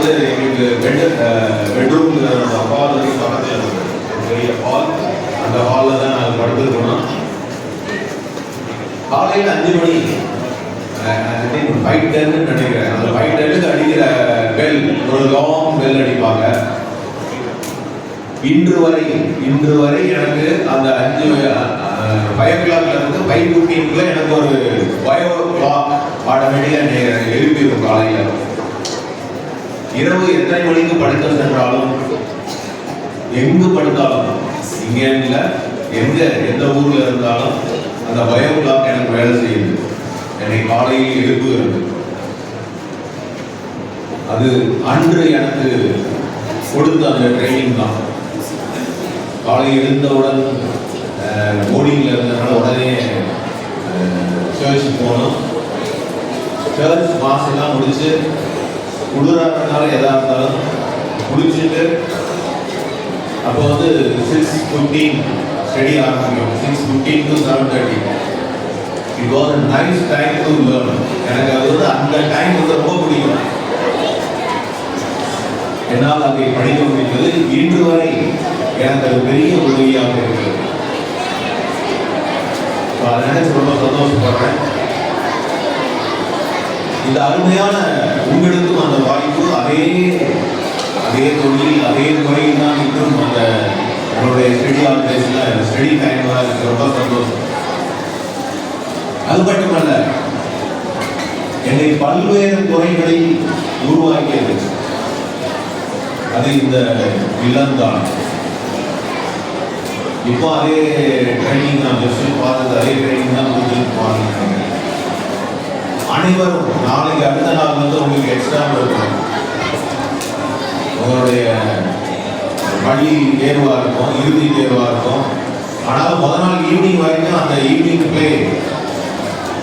வந்து எங்களுக்கு bedroom hall வந்து பக்கத்தில் இருந்தது, ஒரு பெரிய ஹால். அந்த ஹாலில் தான் நாங்கள் படுத்துருக்கணும். காலையில் 5 மணி 5:10 நினைக்கிறேன். அந்த 5:10 அடிக்கிற பெல், ஒரு லாங் பெல் அடிப்பாங்க. இன்று வரை எனக்கு அந்த 5 o'clock இருந்து 5:15 எனக்கு ஒரு பயோ கிளாக் ஆட்டோமேட்டிக்காக எழுப்பிடும். காலையில் இரவு எத்தனை மணிக்கு படுக்க சென்றாலும், எங்கு படுத்தாலும், இங்கே இல்லை எந்த ஊர்ல இருந்தாலும் அந்த பயோ கிளாக் எனக்கு வேலை செய்யுது, என்னை காலையில் எழுப்புகிறது. அது அன்று எனக்கு கொடுத்த அந்த ட்ரைனிங் தான். காலையில் எழுந்தவுடன் போர்டிங்கில் இருந்ததுனால உடனே சர்ச் போனோம். சர்ச் மாசெல்லாம் முடிச்சு குளிராக எதாக இருந்தாலும் குளிச்சுட்டு அப்போ வந்து 6:15 ஸ்டடி ஆரம்பிக்கும். 6:15 to 7:30. It was a nice time to learn. எனக்கு அது வந்து அந்த டைம் வந்து ரொம்ப பிடிக்கும். என்னால் அதை படிக்க முடிந்தது. இன்று வரை எனக்கு அது பெரிய உதவியாக இருக்கிறது. அதை நினைச்சு ரொம்ப சந்தோஷப்படுறேன். இந்த அருமையான உங்களுக்கும் அந்த வாய்ப்பு அதே தொழில் அதே முறையில் தான் இன்னும் அந்த உங்களுடைய ஸ்டடி டைம் எனக்கு ரொம்ப சந்தோஷம். அது மட்டுமல்ல, என்னை பல்வேறு துறைகளில் உருவாக்கியது அது இந்த இல்லம்தான். இப்போ அதே ட்ரைனிங் நான் பார்த்தது, அதே ட்ரைனிங் தான் கொடுத்துருப்பாங்க. அனைவரும் நாளைக்கு அடுத்த நாள் வந்து உங்களுக்கு எக்ஸாம் இருக்கும். உங்களுடைய பள்ளி தேர்வாக இருக்கும், இறுதி தேர்வாக இருக்கும். ஆனால் முதல் நாள் ஈவினிங் வரைக்கும் அந்த evening play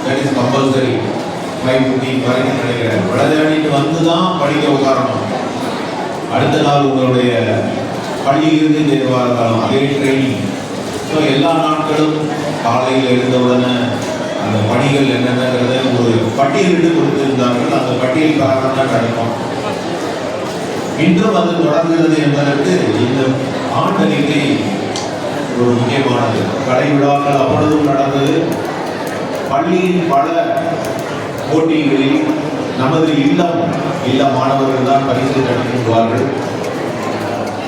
that is compulsory. 5:15 வரைக்கும் நினைக்கிறேன். விளையாடிட்டு வந்து தான் படிக்க உட்காரணும். அடுத்த நாள் உங்களுடைய பள்ளி இறுதி தேர்வாக இருந்தாலும் அதே ட்ரைனிங். ஸோ எல்லா நாட்களும் காலையில் எழுந்தவுடனே அந்த பணிகள் என்னென்னங்கிறத ஒரு பட்டியலிட்டு கொடுத்திருந்தார்கள். அந்த பட்டியல் காரணம் தான் நடக்கும். இன்றும் அது தொடர்கிறது என்பதற்கு இந்த ஆண்டறிக்கை ஒரு முக்கியமானது. கடை விழாக்கள் அப்பொழுதும் நடந்தது. பள்ளியின் பல போட்டிகளில் நமது இல்ல மாணவர்கள் தான் பரிசு அளிக்கின்றார்கள்.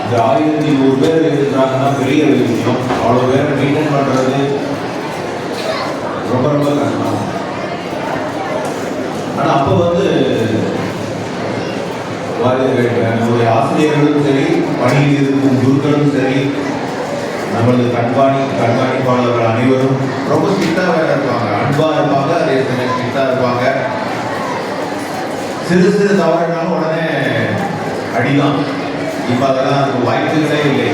இந்த 1100 பேர் இருக்கிறாங்கன்னா பெரிய விஷயம். அவ்வளோ பேரை மெயின்டைன் பண்ணுறது ரொம்ப ரொம்ப கஷ்டம். ஆனால் அப்போ வந்து நம்முடைய ஆசிரியர்களும் சரி, பணியில் இருக்கும் குருக்களும் சரி, நம்மளது கண்காணிப்பாளர்கள் அனைவரும் ரொம்ப ஸ்ட்ரிக்டாக வேற இருப்பாங்க. அன்பாக இருப்பாங்க, அதே சமயம் ஸ்ட்ரிக்டாக இருப்பாங்க. சிறு தவறுனாலும் உடனே அடிதான். இப்போ அதெல்லாம் அதுக்கு வாய்ப்புகளே இல்லை.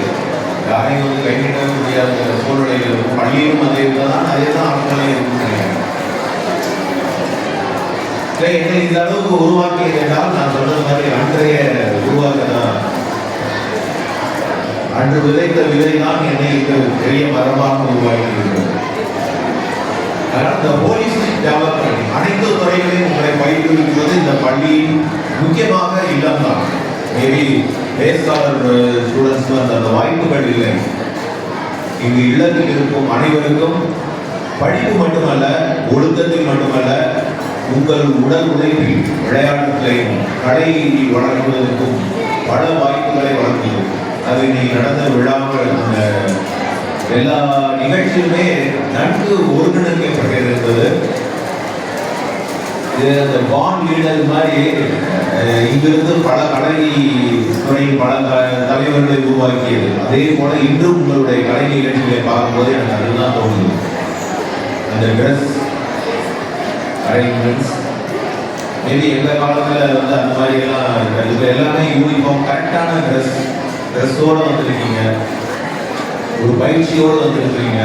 யாரையும் வந்து கைவிட முடியாத சூழ்நிலையில் இருக்கும். பள்ளியிலும் அதே தான், அதே தான் ஆட்களே இருக்குன்னு என்னை இந்த அளவுக்கு உருவாக்கியது என்றால், நான் சொன்னது மாதிரி அன்றைய உருவாக்கதான், அன்று விதைத்த விதை தான் என்னை பெரிய மரமாக உருவாக்கியிருக்கிறது. இந்த ஹோலிஸ்டிக் டெவலப்மெண்ட் அனைத்து துறைகளையும் உங்களை பயிற்றுவிப்பது இந்த பள்ளியின் முக்கியமாக இல்லம் தான். மேபி பேஸ்காலர் ஸ்டூடெண்ட்ஸ் அந்த வாய்ப்புகள் இல்லை. இங்கு இல்லத்தில் இருக்கும் அனைவருக்கும் படிப்பு மட்டுமல்ல, ஒழுக்கத்தில் மட்டுமல்ல, உங்கள் உடல் உழைப்பில், விளையாட்டுகளையும் கலை வளர்ப்பதற்கும் பல வாய்ப்புகளை வழங்குகிறது. அது இன்னைக்கு நடந்த விழாக்கள், அந்த எல்லா நிகழ்ச்சியுமே நன்கு ஒருங்கிணைக்கப்பட்டிருந்தது. இது அந்த பாண்ட் லீடர் மாதிரி இங்கிருந்து பல கலை துறை பல தலைவர்களை உருவாக்கியது. அதே போல இன்றும் உங்களுடைய கலை நிகழ்ச்சிகளை பார்க்கும்போது எனக்கு அதுதான் தோணுது. அந்த ட்ரெஸ் அரேஞ்ச்மெண்ட்ஸ் மேபி எங்கள் காலத்தில் வந்து அந்த மாதிரி எல்லாம் இப்போ எல்லாமே யூனிஃபார்ம், கரெக்டான ட்ரெஸ்ஸோடு வந்துருக்கீங்க, ஒரு பயிற்சியோடு வந்துருக்கீங்க.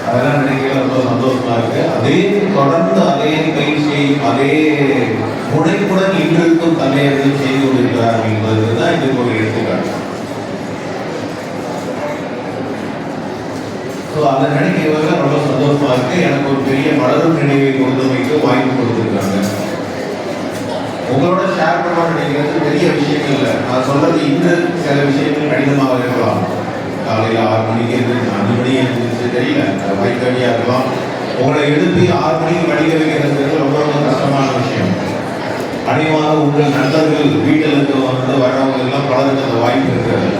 அதெல்லாம் நினைக்கிற ரொம்ப சந்தோஷமா இருக்கு. அதே தொடர்ந்து அதே பயிற்சியை அதே முனைப்புடன் இன்றிருக்கும் தலைவர்கள் செய்து கொண்டிருக்கிறார்கள் என்பதற்கு தான் இதுக்கு ஒரு எடுத்துக்காட்டு. ஸோ அதை நினைக்கிறவர்கள் ரொம்ப சந்தோஷமா இருக்கு. எனக்கு ஒரு பெரிய மலரும் நினைவை கொடுத்தமைக்கு வாய்ப்பு கொடுத்துருக்காங்க. உங்களோட ஷேர் பண்ண நினைக்கிறது பெரிய விஷயங்கள் இல்லை. நான் சொல்றது இன்று சில விஷயங்கள் கடினமாக இருக்கலாம். காலையில் 6 மணிக்கு எழுந்திரிச்சு 5 மணி எழுந்திரிச்சு தெரியல வைக்க வேண்டியா இருக்கலாம். உங்களை எழுப்பி 6 மணிக்கு படிக்க வைக்கிறது ரொம்ப ரொம்ப கஷ்டமான விஷயம். அனைவரும் உங்கள் நண்பர்கள் வீட்டில் இருக்க வந்து வரவங்க எல்லாம் பலருக்கு அந்த வாய்ப்பு இருக்கிறது.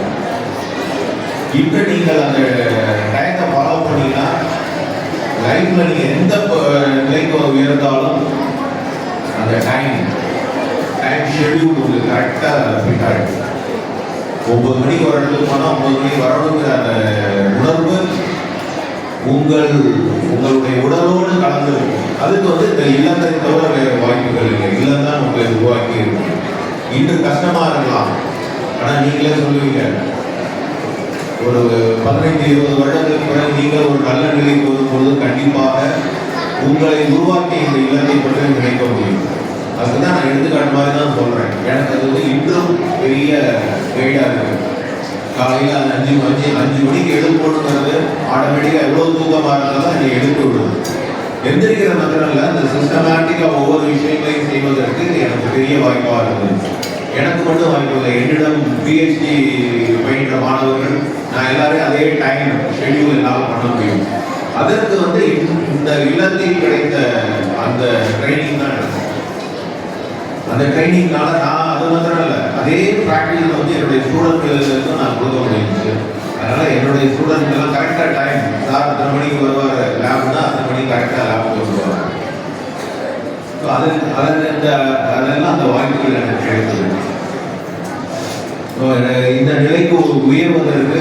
இப்போ நீங்கள் அந்த டயத்தை ஃபாலோ பண்ணீங்கன்னா லைஃப்ல நீங்கள் எந்த நிலைக்கு உயர்ந்தாலும் அந்த டைம் ஷெட்யூல் உங்களுக்கு கரெக்டாக ஃபிட் ஆகிடும். 9 மணிக்கு ஒரு இடத்துக்கு போனால் 9 மணிக்கு வரணுங்கிற அந்த உணர்வு உங்களுடைய உடலோடு கலந்து இருக்கும். அதுக்கு வந்து இந்த இல்லத்தை தவிர வேறு வாய்ப்புகள் இல்லை. இல்லம் தான் உங்களை உருவாக்கி இருக்கும். இன்று கஷ்டமாக இருக்கலாம், ஆனால் நீங்களே சொல்லுவீங்க ஒரு 15-20 வருடங்களுக்கு பிறகு நீங்கள் ஒரு நல்ல நிலைக்கு வரும்பொழுது கண்டிப்பாக உங்களை உருவாக்கி இந்த இல்லத்தை பற்றி நினைக்க முடியும். அதுதான் நான் எடுத்துக்காட்டு மாதிரி தான் சொல்கிறேன். எனக்கு அது வந்து இன்றும் பெரிய கைடாக இருக்குது. காலையில் 5 மணிக்கு எழுப்பணுங்கிறது ஆட்டோமேட்டிக்காக எவ்வளோ தூக்கமாக இருந்தாலும் என்னை எழுப்பி விடுது. எந்திரிக்கிற மத்தியில் அந்த சிஸ்டமேட்டிக்காக ஒவ்வொரு விஷயங்களையும் செய்வதற்கு எனக்கு பெரிய வாய்ப்பாக இருந்தது. எனக்கு மட்டும் வாய்ப்பு இல்லை, என்னிடம் பிஹெச்டி பயின்ற மாணவர்கள் நான் எல்லாரையும் அதே டைம் ஷெட்யூல் என்னால் பண்ண முடியும். அதற்கு வந்து இந்த இல்லத்தில் கிடைத்த அந்த ட்ரைனிங் தான் எனக்கு. அந்த ட்ரைனிங்னால நான் அது மாத்திரம் இல்லை, அதே ப்ராக்டிஸ் வந்து என்னுடைய ஸ்டூடெண்ட்களுக்கு நான் கொடுக்க முடியுது. அதனால் என்னுடைய ஸ்டூடெண்ட் எல்லாம் கரெக்டாக டைம், சார் 10 மணிக்கு வருவார் லேப்னா 10 மணிக்கு கரெக்டாக லேப்க்கு வருவார். ஸோ அதெல்லாம் அந்த வாய்ப்புகள் எனக்கு கிடைத்தது. ஸோ இந்த நிலைக்கு உயர்வதற்கு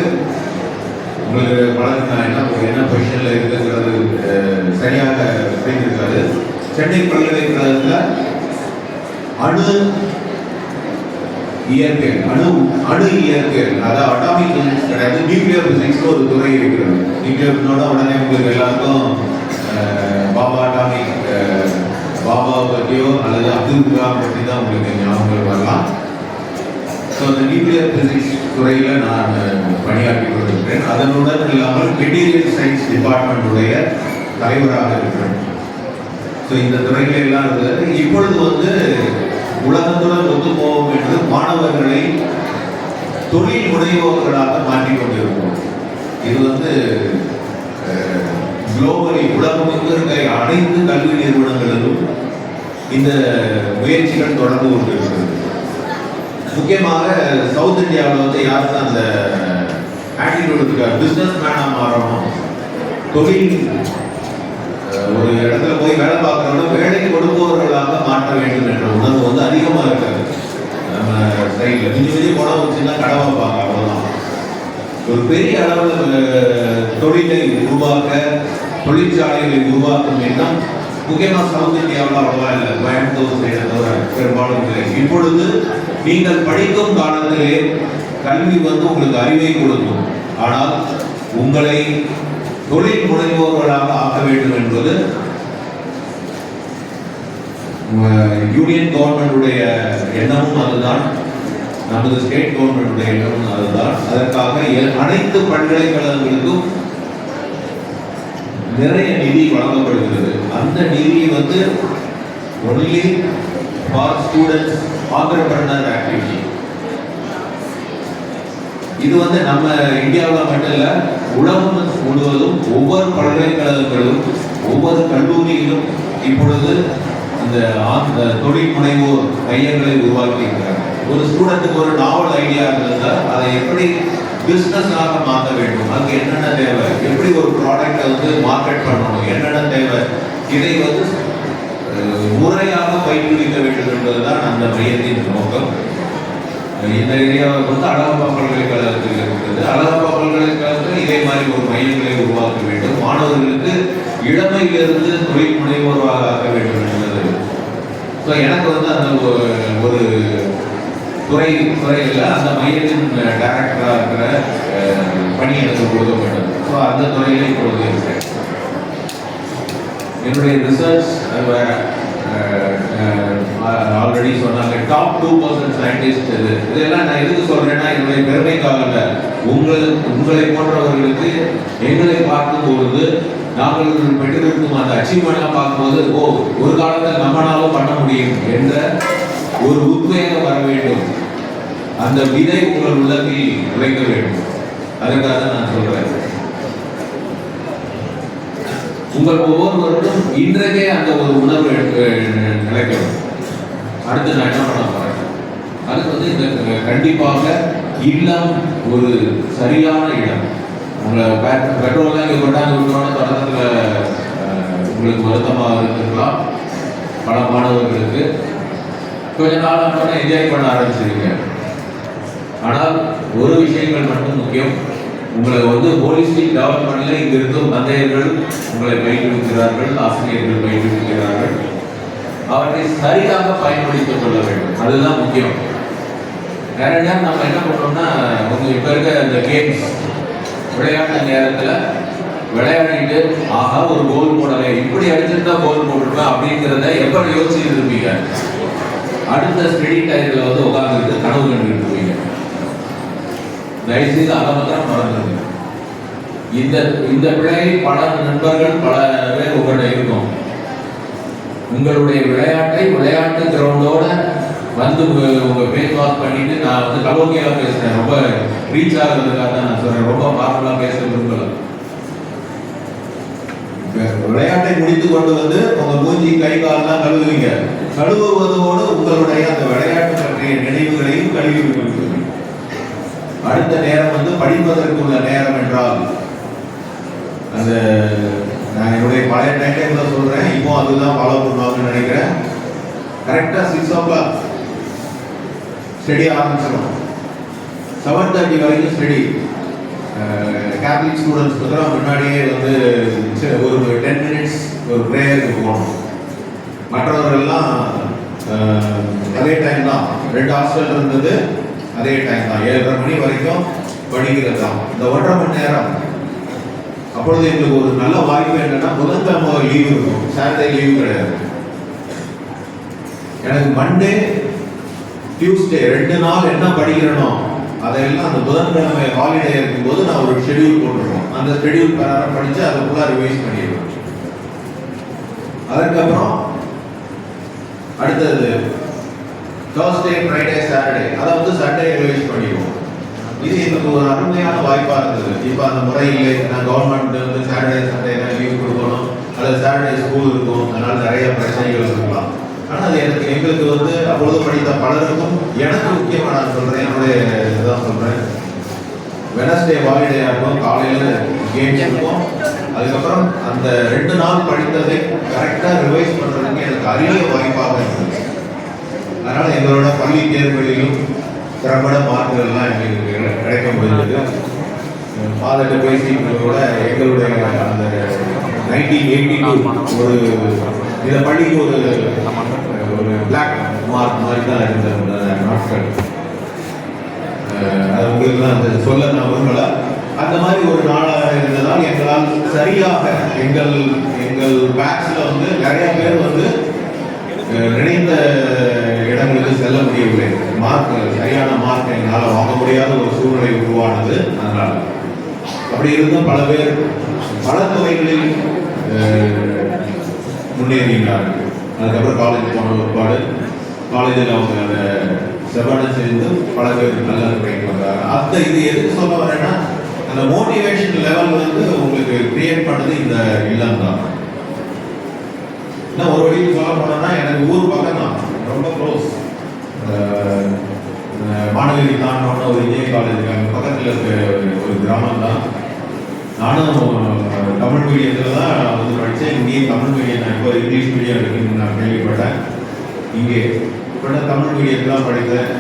உங்களுக்கு பலருக்கு நான் என்ன பொசிஷனில் இருக்குங்கிறது சரியாக புரிந்திருக்காது. சென்னை பல்கலைக்கழகத்தில் அணு இயற்பியல், அணு இயற்பியல், அதாவது அட்டாமிக் பிசிக்ஸ் கிடையாது, நியூக்ளியர் பிசிக்ஸ் ஒரு துறை இருக்கிறது. நியூக்ளியர்னோட உடனே உங்களுக்கு எல்லாருக்கும் பாபா பற்றியோ அல்லது அப்துல் கலாம் பற்றி தான் உங்களுக்கு ஞாபகம் வரலாம். ஸோ அந்த நியூக்ளியர் பிசிக்ஸ் துறையில் நான் பணியாற்றி கொண்டிருக்கிறேன். அதனுடன் இல்லாமல் மெட்டீரியல் சயின்ஸ் டிபார்ட்மெண்ட்டுடைய தலைவராக இருக்கிறேன். ஸோ இந்த துறைகள் எல்லாம் இருந்தது. இப்பொழுது வந்து உலகத்துடன் ஒத்து போவோம் என்று மாணவர்களை தொழில் முனைவோர்களாக மாற்றிக்கொண்டிருக்கிறோம். இது வந்து குளோபலி உலகம் இருக்க அனைத்து கல்வி நிறுவனங்களிலும் இந்த முயற்சிகள் தொடர்ந்து கொண்டிருக்கிறது. முக்கியமாக சவுத் இந்தியாவில் வந்து யாருக்கு அந்த ஆட்டிடியூட் இருக்கா, பிஸ்னஸ் மேனாக மாறணும், தொழில் ஒரு இடத்துல போய் வேலை பார்க்கறவங்க வேலை கொடுப்பவர்களாக மாற்ற வேண்டும் என்ற உணர்வு வந்து அதிகமாக இருக்காது நம்ம சைடில். மிஞ்சி பணம் வச்சுன்னா கடை வைப்பாங்க, அவ்வளோதான். ஒரு பெரிய அளவில் தொழிலை உருவாக்க, தொழிற்சாலைகளை உருவாக்கும் எண்ணம் முக்கியமாக சவுத் இந்தியாவில் அவ்வளவா இல்லை. கோயம்புத்தூர் சைடை தவிர பெரும்பாலும் இல்லை. இப்பொழுது நீங்கள் படிக்கும் காலத்திலே கல்வி வந்து உங்களுக்கு அறிவை கொடுக்கும், ஆனால் உங்களை தொழில் முனைவோர்களாக ஆக்க வேண்டும் என்பது யூனியன் கவர்மெண்டுடைய எண்ணமும் அதுதான், நமது ஸ்டேட் கவர்மெண்டுடைய எண்ணமும் அதுதான். அதற்காக அனைத்து பல்கலைக்கழகங்களுக்கும் நிறைய நிதி வழங்கப்படுகிறது. அந்த நிதி வந்து only for students entrepreneur activity. இது வந்து நம்ம இந்தியாவில் மட்டும் இல்லை, உலகம் முழுவதும் ஒவ்வொரு பல்கலைக்கழகங்களும் ஒவ்வொரு கல்லூரியிலும் இப்பொழுது இந்த தொழில் முனைவோர் மையங்களை உருவாக்கி இருக்கிறாங்க. ஒரு ஸ்டூடெண்ட்டுக்கு ஒரு நாவல் ஐடியா இருந்தால் அதை எப்படி பிஸ்னஸாக மாற்ற வேண்டும், அதுக்கு என்னென்ன தேவை, எப்படி ஒரு ப்ராடக்டை வந்து மார்க்கெட் பண்ணணும், என்னென்ன தேவை, இதை வந்து முறையாக பயிற்றுவிக்க வேண்டும் என்பதுதான் அந்த மையத்தின் நோக்கம். இந்த ஏரியாவில் வந்து அழகப்பா பல்கலைக்கழகத்தில் இருக்கிறது. அழகப்பா பல்கலைக்கழகத்தில் இதே மாதிரி ஒரு மையங்களை உருவாக்க வேண்டும், மாணவர்களுக்கு இளமையிலிருந்து தொழில் முனைவோராக ஆக்க வேண்டும் என்பது. ஸோ எனக்கு வந்து அந்த ஒரு துறையில் அந்த மையத்தின் டைரக்டராக இருக்கிற பணி எனக்கு கொடுக்கப்பட்டது. ஸோ அந்த துறையில் இப்பொழுது இருக்கிறேன். என்னுடைய ரிசர்ச் ஆல்ரெடி சொன்னாங்க, டாப் 2% சயின்டிஸ்ட். இதெல்லாம் நான் எதுக்கு சொல்றேன்னா, என்னுடைய பெருமைக்காக இல்லை, உங்களை போன்றவர்களுக்கு எங்களை பார்க்கும்பொழுது நாங்கள் பெற்றிருக்கும் அந்த அச்சீவ்மெண்ட்லாம் பார்க்கும்போது, ஒரு காலத்தில் நம்மளாலும் பண்ண முடியும் என்ற ஒரு உத்வேகம் வர வேண்டும். அந்த விதை உங்கள் உள்ளத்தில் விளைக்க வேண்டும். அதுக்காக நான் சொல்றேன். உங்கள் ஒவ்வொருவருக்கும் இன்றைக்கே அந்த ஒரு உணர்வு நிலைக்கணும். அடுத்து நான் என்ன பண்ண போறேன், அதுக்கு வந்து இந்த கண்டிப்பாக இல்லம் ஒரு சரியான இடம். உங்களை பெட்ரோல்லாம் இங்கே கொண்டாந்து விட்டோன்னு தொடக்கத்தில் உங்களுக்கு வருத்தமாக இருக்கலாம். பல மாணவர்களுக்கு கொஞ்ச நாள் ஆனோட என்ஜாய் பண்ண ஆரம்பிச்சிருக்கீங்க. ஆனால் ஒரு விஷயங்கள் மட்டும் முக்கியம். உங்களை வந்து ஹோலிஸ்டிக் டெவலப்மெண்ட்ல இங்க இருக்கும் தந்தையர்கள் உங்களை பயிற்றுவிக்கிறார்கள், ஆசிரியர்கள் பயிற்றுவிக்கிறார்கள். அவற்றை சரியாக பயன்படுத்திக் கொள்ள வேண்டும். அதுதான் முக்கியம். நிறைய நேரம் நம்ம என்ன பண்றோம்னா, இப்ப இருக்க இந்த கேம்ஸ் விளையாட்டு நேரத்தில் விளையாடிட்டு ஆகா ஒரு கோல் போடலை, இப்படி அடிச்சிருந்தா கோல் போட்டுருப்பேன் அப்படிங்கிறத எப்ப யோசிச்சுட்டு இருப்பீங்க? அடுத்த ஸ்டடி டைம்ல வந்து உட்கார்ந்துட்டு கனவு கண்டுட்டு இருப்பீங்க. தயவுசெய்து அதை மாத்திரம் மறந்துடுங்க. இந்த பிள்ளையை பல நண்பர்கள் பல பேர் உங்கள்கிட்ட இருக்கும். உங்களுடைய விளையாட்டு கிரவுண்டோட வந்து உங்க பேஸ் வாஷ் பண்ணிட்டு நான் வந்து கலோக்கியா பேசுறேன். ரொம்ப ரீச் ஆகுறதுக்காக தான் நான் சொல்றேன். ரொம்ப பார்மலா பேச விரும்பல. விளையாட்டை முடித்து கொண்டு வந்து உங்க மூஞ்சி கை காலெல்லாம் கழுவுவீங்க. கழுவுவதோடு உங்களுடைய அந்த விளையாட்டு பற்றிய நினைவுகளையும் கழுவி விடுவீங்க. அடுத்த நேரம் வந்து படிப்பதற்கு உள்ள நேரம் என்றால் அந்த நான் என்னுடைய பழைய டைம்ல சொல்றேன், இப்போ அதுதான் ஃபாலோ பண்ணுவாங்கன்னு நினைக்கிறேன். கரெக்டா 6 o'clock ஸ்டடி ஆரம்பிச்சிடும். 7:30 வரைக்கும் ஸ்டடி. கேத்தலிக் ஸ்டூடெண்ட்ஸ் முன்னாடியே வந்து ஒரு 10 minutes ஒரு ப்ரேயருக்கு போகணும். மற்றவர்கள்லாம் அதே டைம் தான். 2 ஹாஸ்டல் இருந்தது, அதே டைம் தான். 7:30 மணி வரைக்கும் படிக்கிறது தான். இந்த 1.5 மணி நேரம். அப்பொழுது எங்களுக்கு ஒரு நல்ல வாய்ப்பு என்னன்னா, புதன்கிழமை லீவு இருக்கும், சாட்டர்டே லீவு கிடையாது. எனக்கு மண்டே டியூஸ்டே 2 நாள் என்ன படிக்கிறனோ அதெல்லாம் அந்த புதன்கிழமை ஹாலிடே இருக்கும்போது நான் ஒரு ஷெடியூல் போட்டுருவோம். அந்த ஷெடியூல் பிரகாரம் படிச்சு அதை ஃபுல்லாக ரிவைஸ் பண்ணிடுவோம். அதுக்கப்புறம் அடுத்தது தேர்ஸ்டே, ஃப்ரைடே, சாட்டர்டே அதை வந்து சண்டே ரிவைஸ் பண்ணிடுவோம். இது எனக்கு ஒரு அருமையான வாய்ப்பாக இருந்தது. இப்போ அந்த முறை இல்லை. நான் கவர்மெண்ட் வந்து சாட்டர்டே சண்டே லீவ் கொடுக்கணும், அல்லது சாட்டர்டே ஸ்கூல் இருக்கும், அதனால நிறைய பிரச்சனைகள் இருக்கலாம். ஆனால் அது எங்களுக்கு வந்து அப்பொழுது படித்த பலருக்கும் எனக்கு முக்கியமாக நான் சொல்கிறேன், என்னுடைய இதுதான் சொல்கிறேன். வெனஸ்டே ஹாலிடே இருக்கும், காலையில் கேம்ஸ் இருக்கும். அதுக்கப்புறம் அந்த 2 நாள் படித்ததை கரெக்டாக ரிவைஸ் பண்ணுறதுக்கு எனக்கு அரிய வாய்ப்பாக இருந்தது. அதனால் எங்களோட பள்ளி தேர்வுகளிலும் திறம்பட மார்க்குகள்லாம் எங்களுக்கு கிடைக்க முடிந்தது. ஃபாதர்கிட்ட பேசிக்கிறதோட எங்களுடைய அந்த 1982 ஒரு இந்த பள்ளிக்கு ஒரு பிளாக் மார்க் மாதிரி தான் இருந்த நாட்கள். அது உங்களுக்கு தான் சொல்ல நான் விரும்பல. அந்த மாதிரி ஒரு நாளாக இருந்ததால் எங்களால் சரியாக எங்கள் பேட்ச்ல வந்து நிறைய பேர் வந்து நினைந்த இடங்களுக்கு செல்ல முடியவில்லை. சரியான மார்க் எங்களால் வாங்க முடியாத ஒரு சூழ்நிலை உருவானது. அதனால அப்படி இருந்தும் பல பேர் பல துறைகளில் முன்னேறினார்கள். அதுக்கப்புறம் காலேஜ் போன ஒருபாடு காலேஜில் அவங்க அதை செவ்வனை செய்து பல பேர் நல்ல முறைக்கு வந்தாங்க. அந்த இது எதுக்கு சொல்ல வரேன்னா, அந்த மோட்டிவேஷன் லெவல் வந்து உங்களுக்கு கிரியேட் பண்ணது இந்த இல்லம் தான். ஒரு வழியில் சொல்ல போனோம்னா, எனக்கு ஊர் பக்கம் தான், ரொம்ப க்ளோஸ். மாணவரி தாண்டோன்னு ஒரு இந்திய காலேஜ் அங்கே பக்கத்தில் இருக்க ஒரு கிராமம் தான். நானும் தமிழ் மீடியத்தில் தான் வந்து படித்தேன். இங்கேயும் தமிழ் மீடியம் தான். இப்போ இங்கிலீஷ் மீடியம் இருக்குன்னு நான் கேள்விப்பட்டேன். இங்கே இப்போ தமிழ் மீடியத்தில் தான் படித்தேன்.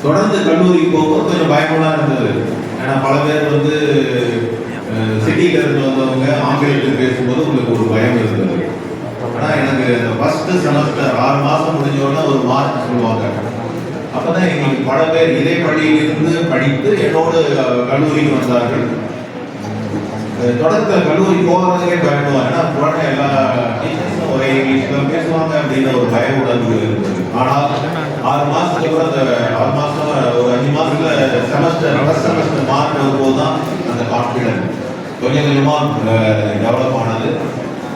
தொடர்ந்து கல்லூரிக்கு போகும்போது கொஞ்சம் பயமெல்லாம் இருந்தது. ஏன்னா பல பேர் வந்து சிட்டியில இருந்து வந்தவங்க ஆங்கிலத்தில் பேசும்போது உங்களுக்கு ஒரு பயம் இருந்தது. ஆனால் எனக்கு இந்த ஃபர்ஸ்ட் செமஸ்டர் 6 மாதம் முடிஞ்சோன்னா ஒரு மார்க் சொல்லுவாங்க. அப்போதான் எங்களுக்கு பல பேர் இதே பள்ளியிலிருந்து படித்து என்னோடு கல்லூரிக்கு வந்தார்கள். தொடக்கத்தில் கல்லூரி போகிறதுக்கே பயப்படுவாங்க. ஏன்னா குழந்தை எல்லா டீச்சர்ஸும் ஒரே இங்கிலீஷில் பேசுவாங்க அப்படின்னு ஒரு பய உணர்வு இருந்தது. ஆனால் 6 மாதத்துக்கு அப்புறம் அந்த 6 மாதம் ஒரு 5 மாதத்துல செமஸ்டர் ஃபர்ஸ்ட் செமஸ்டர் மார்க் வரும்போது தான் அந்த கான்ஃபிடன்ஸ் கொஞ்சம் கொஞ்சமாக டெவலப் ஆனது.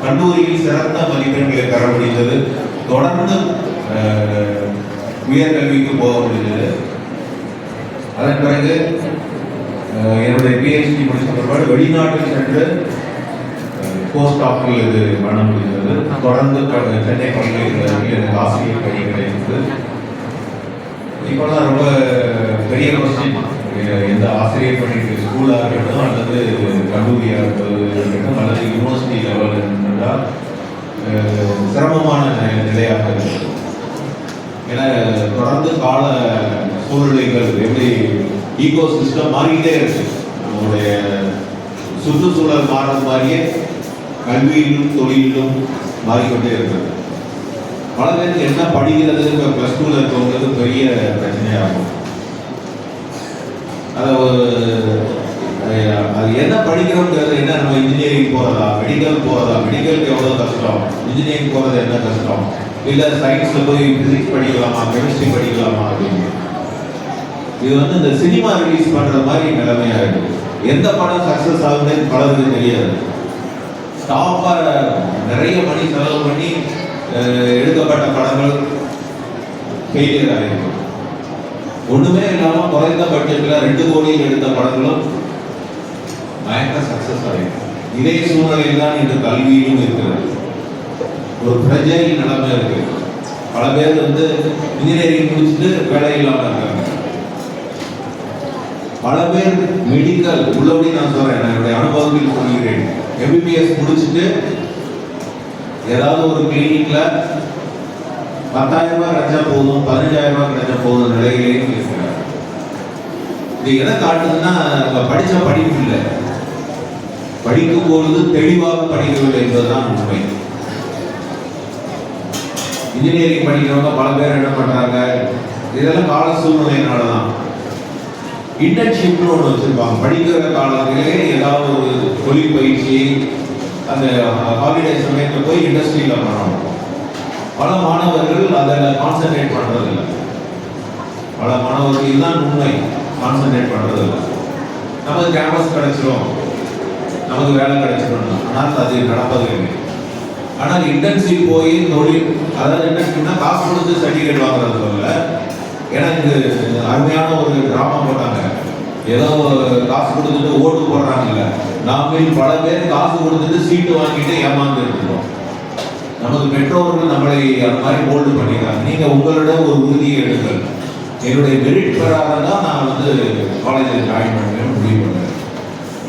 கல்லூரியில் சிறந்த மதிப்பெண்களை பெற முடிந்தது. தொடர்ந்து உயர்கல்விக்கு போக முடிஞ்சது. அதன் பிறகு என்னுடைய பிஹெச்டி முடிச்ச பிற்பாடு வெளிநாட்டில் சென்று போஸ்ட் டாக்டரில் இது பண்ண முடிந்தது. தொடர்ந்து சென்னை பல்கலைக்கழகத்தில் எனக்கு ஆசிரியர் பணி கிடைத்தது. இப்போதான் ரொம்ப பெரிய கொஸ்டின், எந்த ஆசிரியர் பணிக்கு ஸ்கூலாக இருக்கட்டும் அல்லது கல்லூரியாக இருக்கட்டும் அல்லது யூனிவர்சிட்டி லெவல் என்றால் சிரமமான நிலையாக இருக்குது. ஏன்னா தொடர்ந்து கால சூழ்நிலைகள் எப்படி ஈகோ சிஸ்டம் மாறிக்கிட்டே இருக்கு. நம்மளுடைய சுற்றுச்சூழல் மாறுறது மாதிரியே கல்வியிலும் தொழிலும் மாறிக்கொண்டே இருக்கிறது. பல பேருக்கு என்ன படிக்கிறது இப்போ ப்ளஸ் டூவில் இருக்கவங்களுக்கு பெரிய பிரச்சனையாகும். அது என்ன படிக்கிறோங்கிறது என்ன, நம்ம இன்ஜினியரிங் போகிறதா, மெடிக்கல் போகிறதா, மெடிக்கலுக்கு எவ்வளோ கஷ்டம், இன்ஜினியரிங் போகிறது என்ன கஷ்டம், இல்லை சயின்ஸில் போய் ஃபிசிக்ஸ் படிக்கலாமா, கெமிஸ்ட்ரி படிக்கலாமா அப்படின்னு. இது வந்து இந்த சினிமா ரிலீஸ் பண்ணுற மாதிரி நிலைமையாக இருக்குது. எந்த படம் சக்ஸஸ் ஆகுதுன்னு பலருக்கு தெரியாது. டாப்பாக நிறைய மணி செலவு பண்ணி எடுக்கப்பட்ட படங்கள் ஃபெயிலியர் ஆகிருக்கும். ஒன்றுமே இல்லாமல் குறைந்த பட்ஜெட்டில் 2 கோடியில் எடுத்த படங்களும் பயங்கர சக்ஸஸ் ஆகிருக்கும். இதே சூழ்நிலையில் தான் இன்று கல்வியிலும் இருக்கிறது. ஒரு ஃப்ரெஜைல் நிலைமை இருக்கு. பல பேர் வந்து இன்ஜினியரிங் முடிச்சுட்டு வேலை இல்லாமல் இருக்காங்க. பல பேர் மெடிக்கல் உள்ளபடி நான் சொல்றேன், என்னுடைய அனுபவத்தில் சொல்கிறேன், எம்பிபிஎஸ் முடிச்சுட்டு ஏதாவது ஒரு கிளினிக்ல 10,000 ரூபாய் கிடைச்சா போதும், 15,000 ரூபாய் கிடைச்சா போதும் நிலையிலேயும் இருக்கிறார். இது எதை காட்டுதுன்னா, படிச்ச படிப்பு இல்லை, படிக்கும் பொழுது தெளிவாக படிக்கவில்லை என்பதுதான் உண்மை. இன்ஜினியரிங் படிக்கிறவங்க பல பேர் என்ன பண்றாங்க, இதெல்லாம் கால சூழ்நிலையினாலதான். இன்டர்ன்ஷிப்னு ஒன்று வச்சிருப்பாங்க. படிக்கிற காலத்திலே ஏதாவது ஒரு தொழில் பயிற்சி அந்த ஹாலிடே சமயத்தில் போய் இண்டஸ்ட்ரியில் பண்ணணும். பல மாணவர்கள் அதில் கான்சென்ட்ரேட் பண்ணுறதில்லை. பல மாணவர்கள் இதுதான் உண்மை, கான்சென்ட்ரேட் பண்ணுறதில்லை. நமக்கு கேம்பஸ் கிடைச்சிரும், நமக்கு வேலை கிடைச்சிடும், ஆனால் அது நடப்பதில்லை. ஆனால் இன்டர்ன்ஷிப் போய் தொழில், அதாவது இன்டர்ன்ஷிப்னா காசு கொடுத்து சர்டிஃபிகேட் வாங்குறது இல்லை. எனக்கு அருமையான ஒரு டிராமா போட்டாங்க. ஏதோ காசு கொடுத்துட்டு ஓட்டு போடுறாங்கல்ல, நாம பல பேர் காசு கொடுத்துட்டு சீட்டு வாங்கிட்டு ஏமாந்து இருக்கோம். நமது பெற்றோர்கள் நம்மளை அந்த மாதிரி ஹோல்டு பண்ணிக்கிறாங்க. நீங்க உங்களோட ஒரு உறுதியை எடுங்கள். என்னுடைய மெரிட் பெறாதான் நான் வந்து காலேஜில் ஜாயின் பண்ணுவேன் முடிவு பண்ணுறேன்.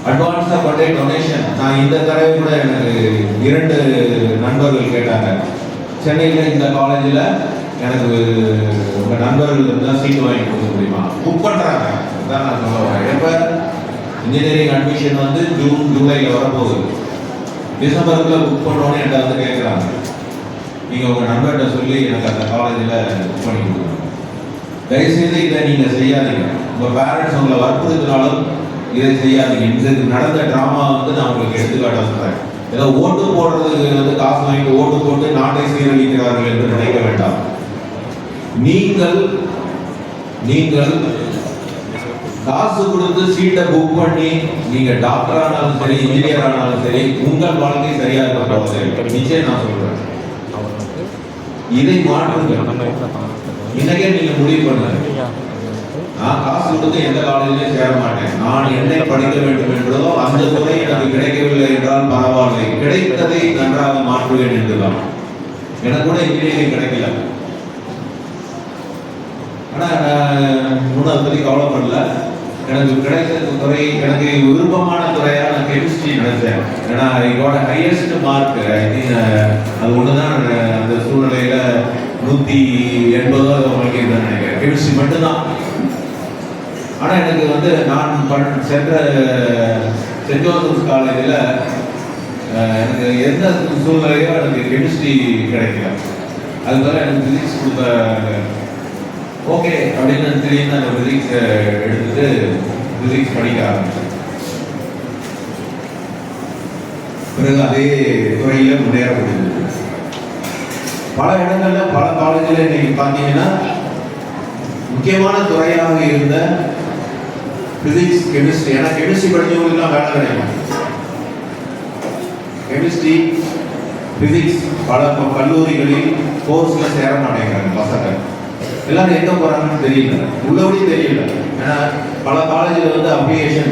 அட்வான்ஸாக பண்டைய டொனேஷன். நான் இந்த தடவை கூட எனக்கு 2 நண்பர்கள் கேட்டாங்க, சென்னையில் இந்த காலேஜில் எனக்கு உங்கள் நண்பர்கள் இருந்தால் சீட்டு வாங்கி கொடுக்க முடியுமா? புக் பண்ணுறாங்க. அதான் நான் சொல்ல வரேன். எப்போ இன்ஜினியரிங் அட்மிஷன் வந்து ஜூன் ஜூலையில் வரப்போகுது. டிசம்பருக்குள்ள புக் பண்ணோன்னு என்கிட்ட வந்து கேட்குறாங்க, நீங்கள் உங்கள் நண்பர்கிட்ட சொல்லி எனக்கு அந்த காலேஜில் புக் பண்ணி கொடுக்கணும். தயவுசெய்து இதை நீங்கள் செய்யாதீங்க. உங்கள் பேரண்ட்ஸ் உங்களை வற்புறுத்தினாலும் இதை செய்யாதீங்க. இதுக்கு நடந்த ட்ராமா வந்து நான் உங்களுக்கு எடுத்துக்காட்ட சொல்கிறேன். ஏதோ ஓட்டு போடுறதுக்கு வந்து காசு வாங்கிட்டு ஓட்டு போட்டு நாட்டை சீரழிக்கிறார்கள் என்று நினைக்க வேண்டாம். நீங்கள் காசு கொடுத்து சீட்டை புக் பண்ணி நீங்க டாக்டர் ஆனாலும் சரி, இன்ஜினியர் ஆனாலும் சரி, உங்கள் வாழ்க்கை சரியா இருக்க நிச்சயம் நான் சொல்றேன். இதை மாற்றுங்க. இன்னைக்கே நீங்க முடிவு பண்ணுங்க, நான் காசு கொடுத்து எந்த காலேஜிலையும் சேர மாட்டேன். நான் என்னை படிக்க வேண்டும் என்றதோ அந்த துறை எனக்கு கிடைக்கவில்லை என்றால் பரவாயில்லை, கிடைத்ததை நன்றாக மாற்றுவேன் என்றுதான். எனக்கு கூட இன்ஜினியரிங் கிடைக்கல, ஆனால் இன்னும் அதை பற்றி கவலைப்படல. எனக்கு கிடைத்த துறை, எனக்கு விருப்பமான துறையாக நான் கெமிஸ்ட்ரி நினைச்சேன். ஏன்னா இதோட ஹையஸ்ட் மார்க் அது ஒன்று தான். அந்த சூழ்நிலையில் 180 வாங்கியிருந்தேன் நினைக்கிறேன், கெமிஸ்ட்ரி மட்டும்தான். ஆனால் எனக்கு வந்து நான் சென்ற சென்ட் ஜோசப்ஸ் காலேஜில் எனக்கு எந்த சூழ்நிலையோ எனக்கு கெமிஸ்ட்ரி கிடைக்கல. அதுக்காக எனக்கு ஃபிசிக்ஸ் கொடுத்த ஓகே அப்படின்னு திடீர்னு அந்த ஃபிசிக்ஸ் எடுத்துட்டு ஃபிசிக்ஸ் படிக்க ஆரம்பிச்சேன். பிறகு அதே துறையில் முன்னேற முடிஞ்சது. பல இடங்களில் பல காலேஜில் இன்னைக்கு பார்த்தீங்கன்னா முக்கியமான துறையாக இருந்த பிசிக்ஸ், கெமிஸ்ட்ரி, ஏன்னா கெமிஸ்ட்ரி படித்தவங்களுக்குலாம் வேலை கிடைக்கும். கெமிஸ்ட்ரி, பிசிக்ஸ் பல கல்லூரிகளில் கோர்ஸில் சேர மாட்டேங்கிறாங்க பசங்க. எல்லாரும் எங்கே போகிறாங்கன்னு தெரியல, உள்ளபடி தெரியல. ஏன்னா பல காலேஜில் வந்து அப்ளிகேஷன்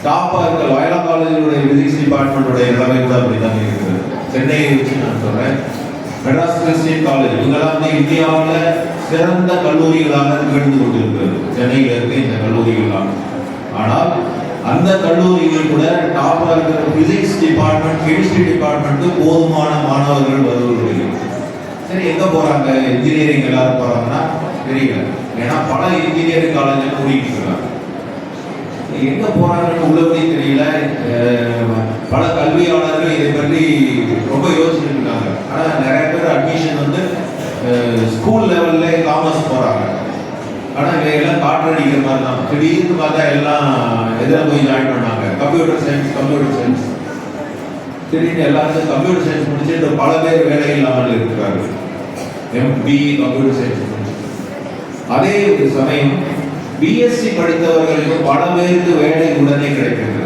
டாப்பாக இருக்க வயலா காலேஜோடைய பிசிக்ஸ் டிபார்ட்மெண்ட்டோடைய நிலைமை கூட அப்படி தான் இருக்குது. சென்னையை வச்சு நான் சொல்கிறேன், மெட்ராஸ் கிறிஸ்டியன் காலேஜ் இவங்கெல்லாம் வந்து இந்தியாவில் சிறந்த கல்லூரிகளாக நிகழ்ந்து கொண்டிருக்கிறது சென்னையில் இருக்க இந்த கல்லூரிகளாக. ஆனால் அந்த கல்லூரிகள் கூட டாப்பாக இருக்கிற பிசிக்ஸ் டிபார்ட்மெண்ட், கெமிஸ்ட்ரி டிபார்ட்மெண்ட்டு போதுமான மாணவர்கள் வருவதில்லை. சரி, எங்கே போகிறாங்க? இன்ஜினியரிங் எல்லாரும் போகிறாங்கன்னா தெரியல. ஏன்னா பல இன்ஜினியரிங் காலேஜில் கூட்டிகிட்டு இருக்காங்க. எங்கே போகிறாங்கன்னு உள்ளபடி தெரியல. பல கல்வியாளர்கள் இதை பற்றி ரொம்ப யோசிச்சுட்டு இருக்காங்க. ஆனால் நிறைய பேர் அட்மிஷன் வந்து ஸ்கூல் லெவலில் காமர்ஸ் போகிறாங்க. ஆனால் இவையெல்லாம் காற்றடிக்கிற மாதிரி தான். திடீர்னு பார்த்தா எல்லாம் எதில் போய் ஜாயின் பண்ணாங்க, கம்ப்யூட்டர் சயின்ஸ். திடீர்னு எல்லாருக்கும் கம்ப்யூட்டர் சயின்ஸ் முடிச்சுட்டு பல பேர் வேலை இல்லாமல் இருக்கிறார்கள். MBA கம்ப்யூட்டர் சயின்ஸ் முடிச்சு. அதே ஒரு சமயம் பிஎஸ்சி படித்தவர்களுக்கு பல பேருக்கு வேலை உடனே கிடைக்கிறது.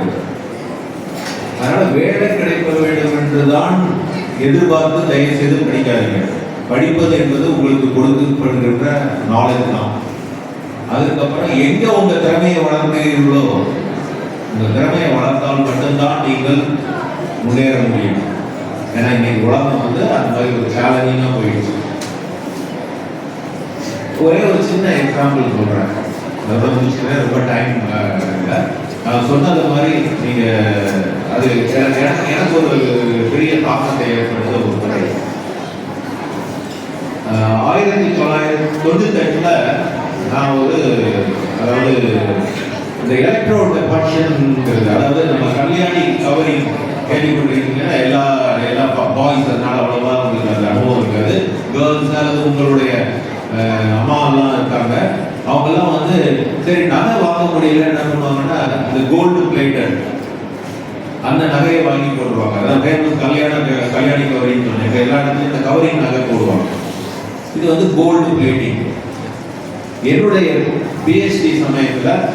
அதனால வேலை கிடைக்க வேண்டும் என்றுதான் எதிர்பார்த்து தயவு செய்து படிக்காதீங்க. படிப்பது என்பது உங்களுக்கு கொடுக்கப்படுகின்ற நாலேஜ் தான். அதுக்கப்புறம் எங்க உங்க திறமையை வளர்க்கிறீர்களோ, உங்க திறமையை வளர்த்தால் மட்டும்தான் நீங்கள் முன்னேற முடியும். ஏன்னா இன்னைக்கு உலகம் வந்து அந்த மாதிரி ஒரு சேலஞ்சிங்காக போயிடுச்சு. ஒரே ஒரு சின்ன எக்ஸாம்பிள் சொல்றேன், அதோட முடிச்சுக்கிறேன், ரொம்ப டைம் இல்லை. நான் சொன்னது மாதிரி நீங்க அது எனக்கு ஒரு பெரிய தாக்கத்தை ஏற்படுத்த ஒரு முறை. 1998 நான் அதாவது இந்த எலக்ட்ரோ டெபார்ஷன்ங்கிறது, அதாவது நம்ம கல்யாணி கவரிங் கேள்விப்பட்டிருக்கீங்கன்னா எல்லா பாய்ஸ், அதனால அவ்வளோவா உங்களுக்கு அந்த அனுபவம் இருக்காது. கேர்ள்ஸ் அல்லது உங்களுடைய அம்மாவெல்லாம் இருக்காங்க, அவங்கெல்லாம் வந்து சரி நகை வாங்க முடியல, என்ன பண்ணுவாங்கன்னா இந்த கோல்டு பிளேட்டட் அந்த நகையை வாங்கி போடுவாங்க. அதான் ஃபேமஸ் கல்யாணி கவரிங் சொன்னேன். இப்போ எல்லா இடத்துலையும் இந்த கவரிங் நகை போடுவாங்க. இது வந்து கோல்டு பிளேட்டிங். என்னுடைய பிஹெச்டி சமயத்தில்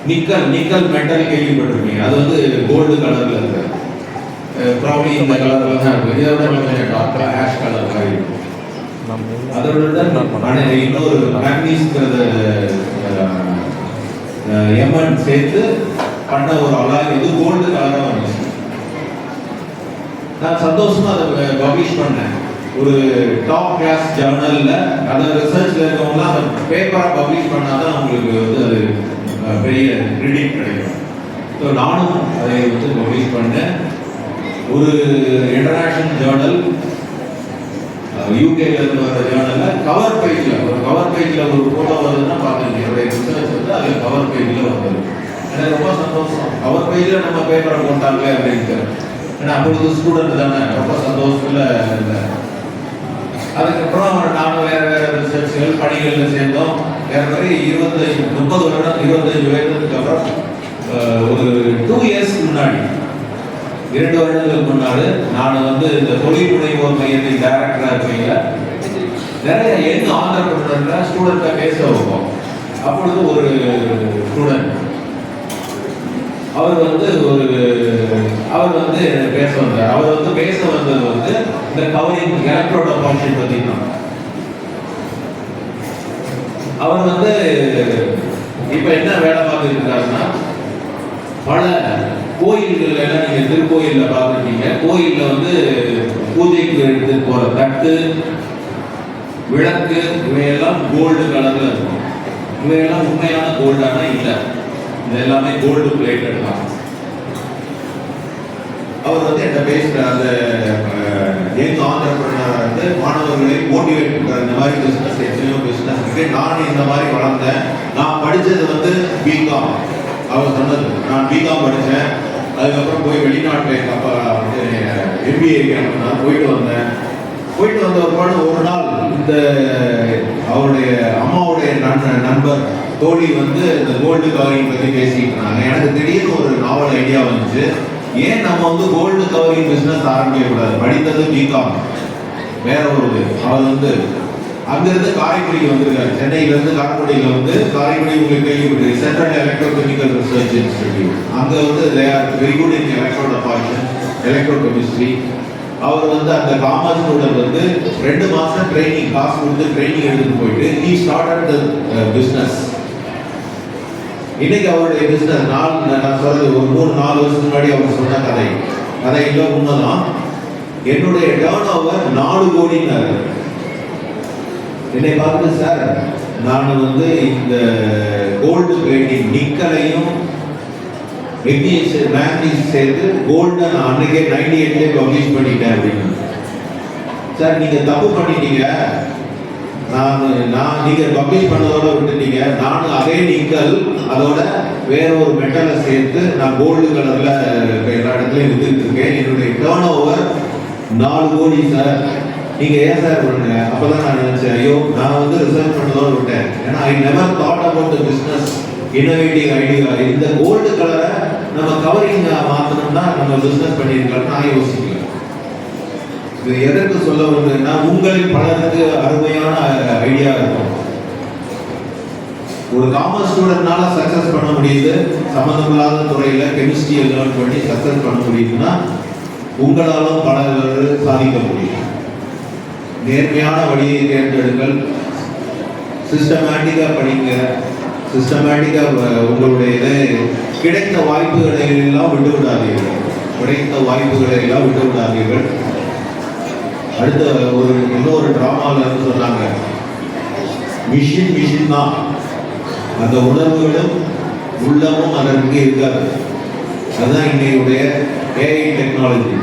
நிக்கல் மெட்டல் கேள்விப்பட்டிருக்கீங்க. அது வந்து கோல்டு கலரில் இருக்கு. ப்ராப்ளி இந்த கலரில் தான் இருக்கு. இதை விட கொஞ்சம் டார்க்காக ஆஷ் கலர் மாதிரி இருக்கும். அதோட இன்னொரு மேக்னீஸ்ங்கிறத எம்என் சேர்த்து பண்ண ஒரு அலாய் இது கோல்டு கலராக வந்துச்சு. நான் சந்தோஷமா அதை பப்ளிஷ் பண்ணேன் ஒரு டாப் கிளாஸ் ஜர்னல்ல. அதை ரிசர்ச்ல இருக்கவங்களாம் அந்த பேப்பரை பப்ளிஷ் பண்ணாதான் அவங்களுக்கு வந்து அது பெரிய கிரெடிட் கிடைக்கும். ஸோ நானும் அதை வந்து பப்ளிஷ் பண்ணேன். ஒரு இன்டர்நேஷனல் ஜேர்னல், யூகேல இருந்து வர ஜேர்னலில் கவர் பேஜில் ஒரு ஃபோட்டோ வருதுன்னா பார்த்துங்க. என்னுடைய ரிசர்ச் வந்து அதில் கவர் பேஜில் வந்தது. எனக்கு ரொம்ப சந்தோஷம். கவர் பேஜில் நம்ம பேப்பரை போட்டாங்க அப்படின்ட்டு. ஏன்னா அப்பொழுது ஸ்டூடெண்ட் தானே, ரொம்ப சந்தோஷத்தில் இல்லை. அதுக்கப்புறம் நாங்கள் வேறு ரிசர்ச்கள் பணிகளில் சேர்ந்தோம். ஏறக்குறைய 25 வருடத்துக்கு அப்புறம் ஒரு 2 இயர்ஸ்க்கு முன்னாடி, 2 வருடங்களுக்கு முன்னாடி நான் வந்து இந்த தொழில் முனைவோர் மையத்தின் டைரக்டராக இருக்கையில் நிறைய யங் ஆண்டர்பிரனர்ல ஸ்டூடெண்ட்டை பேச வைப்போம். அப்பொழுது ஒரு ஸ்டூடெண்ட் அவர் வந்து பேச வந்தார். அவர் பேச வந்தது வந்து இந்த கவரிங் எலக்ட்ரோ டெபார்ஷன் பற்றி தான். அவர் இப்ப என்ன வேலை பார்த்துட்டு இருக்காருன்னா, பல கோயில்கள் எல்லாம் நீங்க திருக்கோயில்ல பார்த்துருக்கீங்க. கோயில்ல பூஜைக்கு எடுத்து போற தட்டு, விளக்கு இவையெல்லாம் கோல்டு கலர்ல இருக்கும். இவையெல்லாம் உண்மையான கோல்டானா இல்லை, இது எல்லாமே கோல்டு பிளேட்டட் தான். அவர் என்ன பேசுற அந்த யங் ஆண்டர்பிரனர் மாணவர்களை மோட்டிவேட் பண்ற இந்த மாதிரி பிசினஸ், எத்தனையோ பிசினஸ் இருக்கு. நான் இந்த மாதிரி வளர்ந்தேன். நான் படிச்சது பிகாம். அவர் சொன்னது, நான் பிகாம் படித்தேன். அதுக்கப்புறம் போய் வெளிநாட்டில் அப்போ MBA நான் போயிட்டு வந்தேன். போயிட்டு வந்த ஒரு நாள் இந்த அவருடைய அம்மாவுடைய நண்பர் தோழி இந்த கோல்டு கவரிங் பற்றி பேசிட்டு இருந்தாங்க. எனக்கு திடீர்னு ஒரு நாவல் ஐடியா வந்துச்சு. ஏன் நம்ம கோல்டு கவரிங் பிசினஸ் ஆரம்பிக்க கூடாது? படித்தது பிகாம், வேற ஒரு அவர் அங்கிருந்து காரைக்குடிக்கு வந்திருக்காரு. சென்னையிலிருந்து காரைக்குடியில் காரைக்குடி உங்களுக்கு கேள்விப்பட்டு சென்ட்ரல் எலக்ட்ரோகெமிக்கல் ரிசர்ச் இன்ஸ்டிடியூட். அங்கே they are very good in electro deposition, electro chemistry. அவர் வந்து அந்த காமர்ஸ் ஸ்டூடெண்ட் வந்து 2 மாசம் ட்ரைனிங் காசு கொடுத்து ட்ரைனிங் எடுத்துட்டு போயிட்டு he started the business. இன்னைக்கு அவருடைய பிசினஸ் நான் சொல்றது ஒரு 3-4 வருஷத்துக்கு முன்னாடி அவர் சொன்ன கதையில உண்மைதான். என்னுடைய டர்ன் ஓவர் 4 கோடினாரு. என்னை பார்த்து சார் நான் வந்து இந்த கோல்டு பிளேட்டிங் நிக்கலையும் மேக்னீஸ் சேர்த்து கோல்டை நான் அன்னைக்கே 98 பப்ளிஷ் பண்ணிட்டேன் அப்படின்னு. சார் நீங்க தப்பு பண்ணிட்டீங்க, நான் நீங்க பப்ளிஷ் பண்ணதோட விட்டுட்டீங்க. நானும் அதே நிக்கல் அதோட வேற ஒரு மெட்டலை சேர்த்து நான் கோல்டு கலர்ல எல்லா இடத்துலயும் வித்துட்டு இருக்கேன். என்னுடைய டர்ன் ஓவர் 4 கோடி சார். நீங்க ஏன் சார் பண்ணுங்க? அப்பதான் நான் நினைச்சேன், ஐயோ நான் வந்து ரிசர்ச் பண்ணதோட விட்டேன். ஏன்னா I never thought about the business innovative idea. இந்த கோல்டு கலரை நம்ம கவரிங் மாத்தணும்னா நம்ம பிசினஸ் பண்ணிருக்கலாம் நான் யோசிக்கல. இது எதற்கு சொல்ல வருதுன்னா, உங்களில் பலருக்கு அருமையான ஐடியா இருக்கும். ஒரு காமர்ஸ் ஸ்டூடெண்ட்னால சக்சஸ் பண்ண முடியுது, சம்பந்தமில்லாத துறையில கெமிஸ்ட்ரியை லேர்ன் பண்ணி சக்சஸ் பண்ண முடியுதுன்னா உங்களாலும் பலர் சாதிக்க முடியும். நேர்மையான வழியை தேர்ந்தெடுங்கள், சிஸ்டமேட்டிக்கா படிங்க, சிஸ்டமேட்டிக்கா உங்களுடைய கிடைத்த வாய்ப்புகளை எல்லாம் விட்டு விடாதீர்கள். அடுத்த இன்னொரு டிராமால சொன்னாங்க, மிஷின் தான், அந்த உணர்வுகளும் உள்ளமும் அதற்கு இருக்காது. அதுதான் இன்னையுடைய ஏஐ டெக்னாலஜி.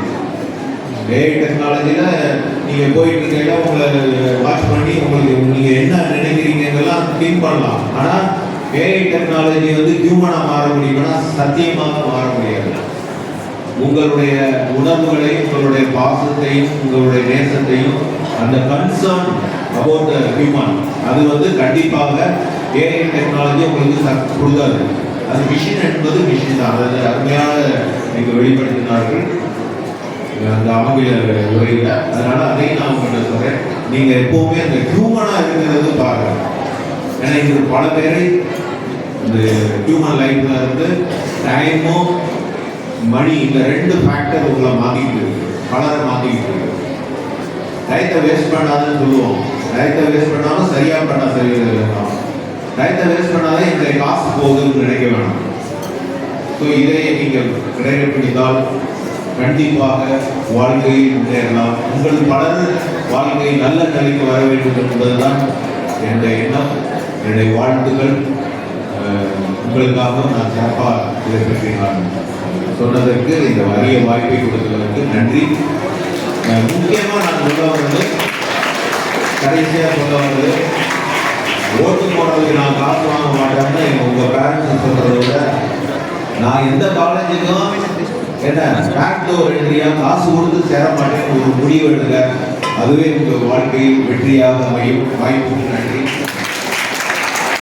ஏஐ டெக்னாலஜியில நீங்க போயிட்டு இருக்கையில உங்களை வாட்ச் பண்ணி உங்களுக்கு நீங்க என்ன நினைக்கிறீங்கலாம் திங்க் பண்ணலாம். ஆனா ஏஐ டெக்னாலஜி வந்து ஹியூமனா மாற முடியும்னா சத்தியமாக மாற முடியாது. உங்களுடைய உணர்வுகளையும் உங்களுடைய பாசத்தையும் உங்களுடைய நேசத்தையும் அந்த கன்சர்ன் அபவுட் த ஹியூமன் அது வந்து கண்டிப்பாக ஏஐ டெக்னாலஜி உங்களுக்கு கொடுக்காது. அது மிஷின் என்பது மிஷின் தான். அதை அருமையாக நீங்க வெளிப்படுத்தினார்கள் அந்த ஆங்கில உரையில. அதனால அதையும் நான் உங்கள்கிட்ட சொல்றேன், நீங்க எப்பவுமே அந்த ஹியூமனா இருக்கிறது பாருங்க. ஏன்னா இது பல பேரை இந்த ஹியூமன் லைஃப்ல இருந்து டைமும் மணி இந்த 2 ஃபேக்டர் உங்களை மாத்திக்கிட்டு இருக்கு, பலரை மாத்திக்கிட்டு இருக்கு. டயத்தை வேஸ்ட் பண்ணாதுன்னு சொல்லுவோம். டயத்தை வேஸ்ட் பண்ணாலும் சரியா பண்ணா சரி. டயத்தை வேஸ்ட் பண்ணாதான் இந்த காசு போகுதுன்னு நினைக்க வேணாம். ஸோ இதை நீங்கள் கடைபிடித்தால் கண்டிப்பாக வாழ்க்கையில் முன்னேறலாம். உங்கள் பலர் வாழ்க்கை நல்ல நிலைக்கு வர வேண்டும் என்பதுதான் என்னுடைய எண்ணம், என்னுடைய வாழ்த்துக்கள். உங்களுக்காக நான் சிறப்பாக இதை பற்றி நான் சொன்னதற்கு, இந்த அரிய வாய்ப்பை கொடுத்ததற்கு நன்றி. முக்கியமாக நான் சொல்ல வந்தது, கடைசியாக சொல்ல வந்தது, ஓட்டு போடுறதுக்கு நான் காசு வாங்க மாட்டேன்னு உங்கள் பேரண்ட்ஸ் சொல்கிறத விட, நான் எந்த காலேஜுக்கும் என்ன பேக் டோர் எழுதியா காசு கொடுத்து சேர மாட்டேன்னு ஒரு முடிவு எடுங்க. அதுவே உங்கள் வாழ்க்கையில் வெற்றியாக அமையும். வாய்ப்புக்கு நன்றி.